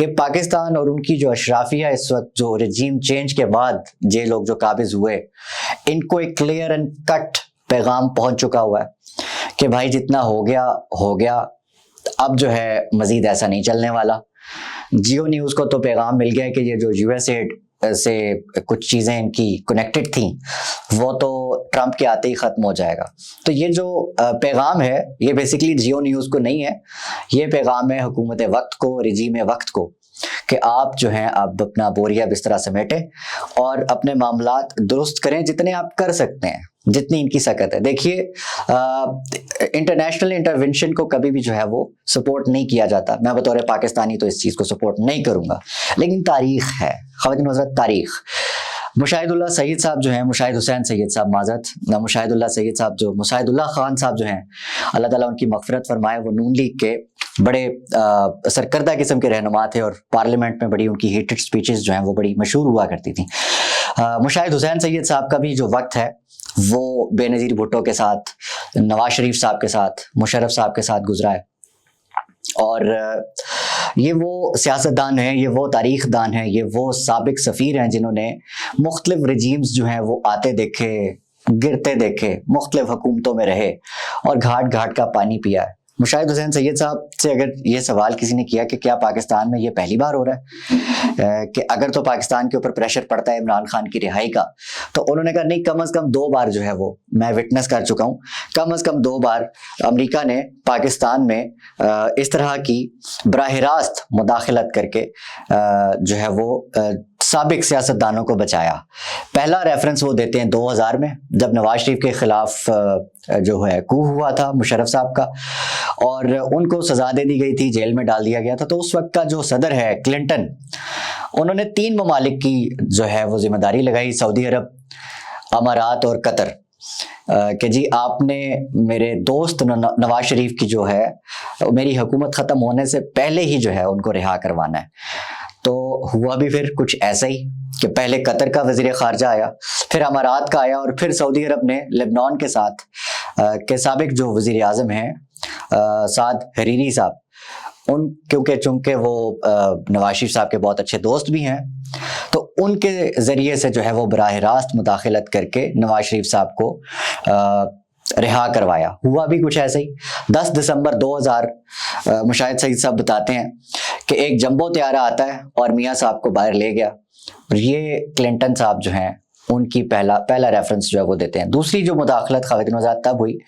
کہ پاکستان اور ان کی جو اشرافیہ اس وقت جو رجیم چینج کے بعد یہ لوگ جو قابض ہوئے، ان کو ایک کلیئر اینڈ کٹ پیغام پہنچ چکا ہوا ہے کہ بھائی جتنا ہو گیا، اب جو ہے مزید ایسا نہیں چلنے والا۔ جیو نیوز کو تو پیغام مل گیا کہ یہ جو یو ایس ایڈ سے کچھ چیزیں ان کی کنیکٹڈ تھیں وہ تو ٹرمپ کے آتے ہی ختم ہو جائے گا۔ تو یہ جو پیغام ہے یہ بیسیکلی جیو نیوز کو نہیں ہے، یہ پیغام ہے حکومت وقت کو، رجیم وقت کو، کہ آپ جو ہیں اب اپنا بوریا بسترا سمیٹیں اور اپنے معاملات درست کریں جتنے آپ کر سکتے ہیں، جتنی ان کی سکت ہے۔ دیکھیے انٹرنیشنل انٹرونشن کو کبھی بھی جو ہے وہ سپورٹ نہیں کیا جاتا، میں بطور پاکستانی تو اس چیز کو سپورٹ نہیں کروں گا، لیکن تاریخ ہے خواتین و حضرات، تاریخ۔ مشاہد اللہ سید صاحب جو ہیں، مشاہد حسین سید صاحب معذرت، مشاہد اللہ سید صاحب جو مشاہد اللہ خان صاحب جو ہیں، اللہ تعالیٰ ان کی مغفرت فرمائے، وہ نون لیگ کے بڑے سرکردہ قسم کے رہنما تھے اور پارلیمنٹ میں بڑی ان کی ہیٹڈ سپیچز جو ہیں وہ بڑی مشہور ہوا کرتی تھیں۔ مشاہد حسین سید صاحب کا بھی جو وقت ہے وہ بے نظیر بھٹو کے ساتھ، نواز شریف صاحب کے ساتھ، مشرف صاحب کے ساتھ گزرا ہے، اور یہ وہ سیاستدان ہیں، یہ وہ تاریخ دان ہیں، یہ وہ سابق سفیر ہیں جنہوں نے مختلف رجیمز جو ہیں وہ آتے دیکھے، گرتے دیکھے، مختلف حکومتوں میں رہے اور گھاٹ گھاٹ کا پانی پیا ہے۔ مشاہد حسین سید صاحب سے اگر یہ سوال کسی نے کیا کہ کیا پاکستان میں یہ پہلی بار ہو رہا ہے کہ اگر تو پاکستان کے اوپر پریشر پڑتا ہے عمران خان کی رہائی کا، تو انہوں نے کہا نہیں، کم از کم 2 بار جو ہے وہ میں وٹنس کر چکا ہوں، کم از کم 2 بار امریکہ نے پاکستان میں اس طرح کی براہ راست مداخلت کر کے جو ہے وہ سابق سیاستدانوں کو بچایا۔ پہلا ریفرنس وہ دیتے ہیں 2000 میں، جب نواز شریف کے خلاف جو ہے کو ہوا تھا مشرف صاحب کا، اور ان کو سزا دے دی گئی تھی، جیل میں ڈال دیا گیا تھا۔ تو اس وقت کا جو صدر ہے کلنٹن، انہوں نے 3 ممالک کی جو ہے وہ ذمہ داری لگائی، سعودی عرب، امارات اور قطر، کہ جی آپ نے میرے دوست نواز شریف کی جو ہے میری حکومت ختم ہونے سے پہلے ہی جو ہے ان کو رہا کروانا ہے۔ تو ہوا بھی پھر کچھ ایسا ہی کہ پہلے قطر کا وزیر خارجہ آیا، پھر امارات کا آیا، اور پھر سعودی عرب نے لبنان کے ساتھ کے سابق جو وزیر اعظم ہیں سعد حریری صاحب، ان کیونکہ چونکہ وہ نواز شریف صاحب کے بہت اچھے دوست بھی ہیں، تو ان کے ذریعے سے جو ہے وہ براہ راست مداخلت کر کے نواز شریف صاحب کو رہا کروایا۔ ہوا بھی کچھ ایسے ہی۔ 10 دسمبر 2000 مشاہد سعید صاحب بتاتے ہیں کہ ایک جمبو طیارہ آتا ہے اور میاں صاحب کو باہر لے گیا۔ یہ کلنٹن صاحب جو ہیں ان کی پہلا ریفرنس جو ہے وہ دیتے ہیں۔ دوسری جو مداخلت خواتین وزارت تب ہوئی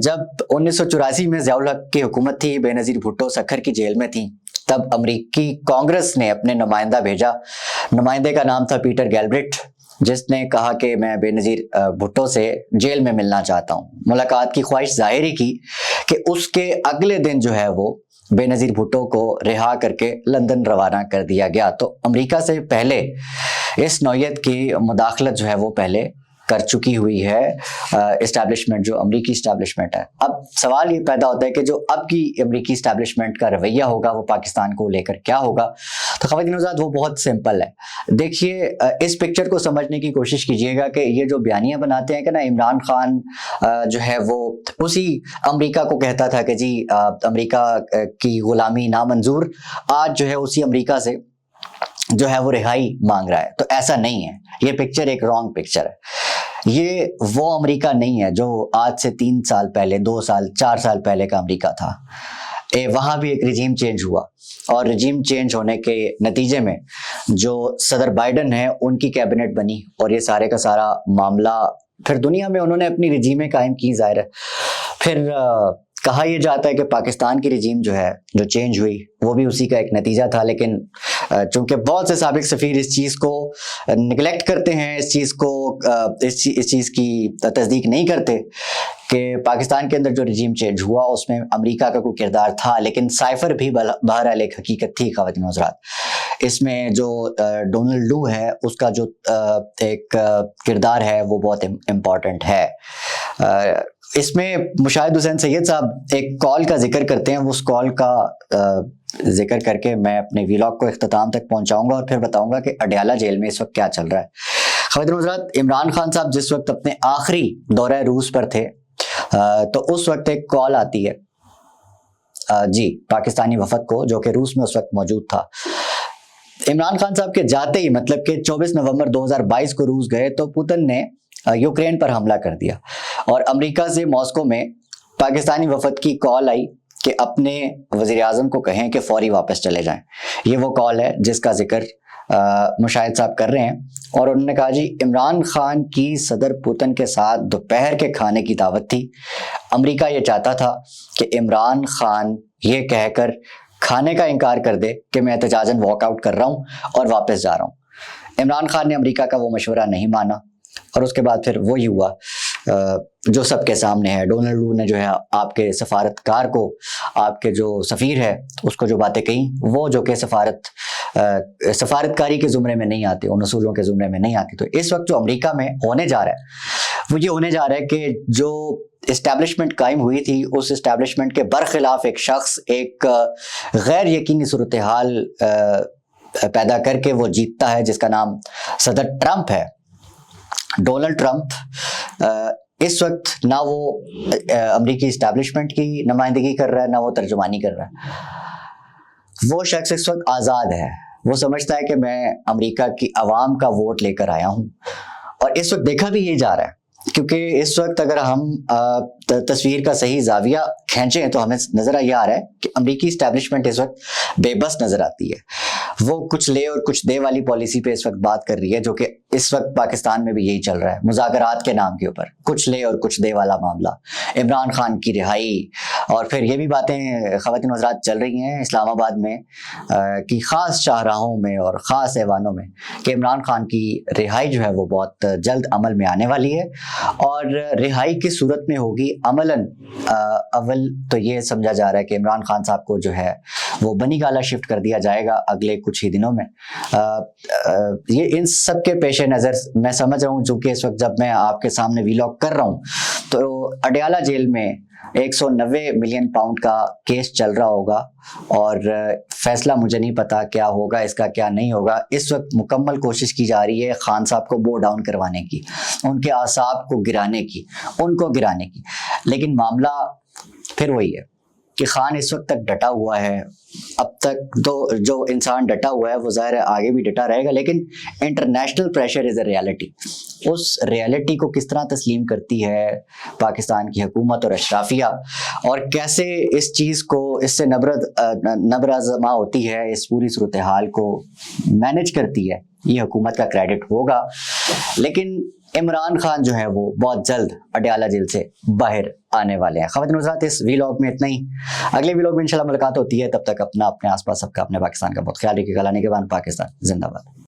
جب 1984 میں ضیاء الحق کی حکومت تھی، بے نظیر بھٹو سکھر کی جیل میں تھی، تب امریکی کانگریس نے اپنے نمائندہ بھیجا، نمائندے کا نام تھا پیٹر گیلبرٹ، جس نے کہا کہ میں بے نظیر بھٹو سے جیل میں ملنا چاہتا ہوں۔ ملاقات کی خواہش ظاہر ہی کی کہ اس کے اگلے دن جو ہے وہ بے نظیر بھٹو کو رہا کر کے لندن روانہ کر دیا گیا۔ تو امریکہ سے پہلے اس نوعیت کی مداخلت جو ہے وہ پہلے کر چکی ہوئی ہے اسٹیبلشمنٹ، جو امریکی اسٹیبلشمنٹ ہے۔ اب سوال یہ پیدا ہوتا ہے کہ جو اب کی امریکی اسٹیبلشمنٹ کا رویہ ہوگا وہ پاکستان کو لے کر کیا ہوگا؟ تو خواتین حضرات وہ بہت سمپل ہے۔ دیکھیے اس پکچر کو سمجھنے کی کوشش کیجئے گا کہ یہ جو بیانیاں بناتے ہیں کہ نا عمران خان جو ہے وہ اسی امریکہ کو کہتا تھا کہ جی امریکہ کی غلامی نامنظور، آج جو ہے اسی امریکہ سے جو ہے وہ رہائی مانگ رہا ہے۔ تو ایسا نہیں ہے، یہ پکچر ایک رانگ پکچر ہے۔ یہ وہ امریکہ نہیں ہے جو آج سے 3 سال پہلے، 2 سال 4 سال پہلے کا امریکہ تھا۔ وہاں بھی ایک رجیم چینج ہوا، اور رجیم چینج ہونے کے نتیجے میں جو صدر بائیڈن ہے ان کی کیبنٹ بنی، اور یہ سارے کا سارا معاملہ پھر دنیا میں انہوں نے اپنی رجیمیں قائم کی، ظاہر ہے۔ پھر کہا یہ جاتا ہے کہ پاکستان کی رجیم جو ہے جو چینج ہوئی وہ بھی اسی کا ایک نتیجہ تھا، لیکن چونکہ بہت سے سابق سفیر اس چیز کو نگلیکٹ کرتے ہیں، اس چیز کی تصدیق نہیں کرتے کہ پاکستان کے اندر جو رجیم چینج ہوا اس میں امریکہ کا کوئی کردار تھا، لیکن سائفر بھی بہرحال ایک حقیقت تھی خواتین حضرات۔ اس میں جو ڈونلڈ لو ہے اس کا جو ایک کردار ہے وہ بہت امپورٹنٹ ہے۔ اس میں مشاہد حسین سید صاحب ایک کال کا ذکر کرتے ہیں، اس کال کا ذکر کر کے میں اپنے ویلاگ کو اختتام تک پہنچاؤں گا اور پھر بتاؤں گا کہ اڈیالہ جیل میں اس وقت کیا چل رہا ہے۔ خواتین حضرات، عمران خان صاحب جس وقت اپنے آخری دورہ روس پر تھے تو اس وقت ایک کال آتی ہے جی پاکستانی وفد کو جو کہ روس میں اس وقت موجود تھا. عمران خان صاحب کے جاتے ہی مطلب کہ 24 نومبر 2022 کو روس گئے تو پوتن نے یوکرین پر حملہ کر دیا اور امریکہ سے ماسکو میں پاکستانی وفد کی کال آئی کہ اپنے وزیر اعظم کو کہیں کہ فوری واپس چلے جائیں. یہ وہ کال ہے جس کا ذکر مشاہد صاحب کر رہے ہیں اور انہوں نے کہا جی عمران خان کی صدر پوتن کے ساتھ دوپہر کے کھانے کی دعوت تھی. امریکہ یہ چاہتا تھا کہ عمران خان یہ کہہ کر کھانے کا انکار کر دے کہ میں احتجاجاً واک آؤٹ کر رہا ہوں اور واپس جا رہا ہوں. عمران خان نے امریکہ کا وہ مشورہ نہیں مانا اور اس کے بعد پھر وہی ہوا جو سب کے سامنے ہے. ڈونلڈ لو نے جو ہے آپ کے سفارتکار کو، آپ کے جو سفیر ہے اس کو جو باتیں کہیں وہ جو کہ سفارتکاری کے زمرے میں نہیں آتی، ان اصولوں کے زمرے میں نہیں آتی. تو اس وقت جو امریکہ میں ہونے جا رہا ہے وہ یہ ہونے جا رہا ہے کہ جو اسٹیبلشمنٹ قائم ہوئی تھی اس اسٹیبلشمنٹ کے برخلاف ایک شخص ایک غیر یقینی صورتحال پیدا کر کے وہ جیتتا ہے جس کا نام صدر ٹرمپ ہے. ڈونلڈ ٹرمپ اس وقت نہ وہ امریکی اسٹیبلشمنٹ کی نمائندگی کر رہا ہے نہ وہ ترجمانی کر رہا ہے. وہ شخص اس وقت آزاد ہے. وہ سمجھتا ہے کہ میں امریکہ کی عوام کا ووٹ لے کر آیا ہوں اور اس وقت دیکھا بھی یہ جا رہا ہے کیونکہ اس وقت اگر ہم تصویر کا صحیح زاویہ کھینچیں تو ہمیں نظر یہ آ رہا ہے کہ امریکی اسٹیبلشمنٹ اس وقت بے بس نظر آتی ہے. وہ کچھ لے اور کچھ دے والی پالیسی پہ اس وقت بات کر رہی ہے جو کہ اس وقت پاکستان میں بھی یہی چل رہا ہے، مذاکرات کے نام کے اوپر کچھ لے اور کچھ دے والا معاملہ، عمران خان کی رہائی. اور پھر یہ بھی باتیں خواتین حضرات چل رہی ہیں اسلام آباد میں کہ خاص شاہراہوں میں اور خاص ایوانوں میں کہ عمران خان کی رہائی جو ہے وہ بہت جلد عمل میں آنے والی ہے اور رہائی کی صورت میں ہوگی عملاً اول تو یہ سمجھا جا رہا ہے کہ عمران خان صاحب کو جو ہے وہ بنی گالہ شفٹ کر دیا جائے گا اگلے کچھ ہی دنوں میں. یہ ان سب کے پیش نظر میں سمجھ رہا ہوں چونکہ اس وقت جب میں آپ کے سامنے ویلاگ کر رہا ہوں تو اڈیالہ جیل میں 190 ملین پاؤنڈ کا کیس چل رہا ہوگا اور فیصلہ مجھے نہیں پتا کیا ہوگا اس کا کیا نہیں ہوگا. اس وقت مکمل کوشش کی جا رہی ہے خان صاحب کو بو ڈاؤن کروانے کی، ان کے اعصاب کو گرانے کی، ان کو گرانے کی. لیکن معاملہ پھر وہی ہے کہ خان اس وقت تک ڈٹا ہوا ہے. اب تک تو جو انسان ڈٹا ہوا ہے وہ ظاہر ہے آگے بھی ڈٹا رہے گا لیکن international pressure is a reality. اس ریالٹی کو کس طرح تسلیم کرتی ہے پاکستان کی حکومت اور اشرافیہ اور کیسے اس چیز کو اس سے نبرآزما ہوتی ہے، اس پوری صورتحال کو مینج کرتی ہے، یہ حکومت کا کریڈٹ ہوگا. لیکن عمران خان جو ہے وہ بہت جلد اڈیالہ جیل سے باہر آنے والے ہیں. خواتین حضرات اس ویلاگ میں اتنا ہی. اگلے ویلاگ میں انشاءاللہ ملاقات ہوتی ہے. تب تک اپنے آس پاس سب کا، اپنے پاکستان کا بہت خیال رکھیے گا. لانے کے بعد پاکستان زندہ باد.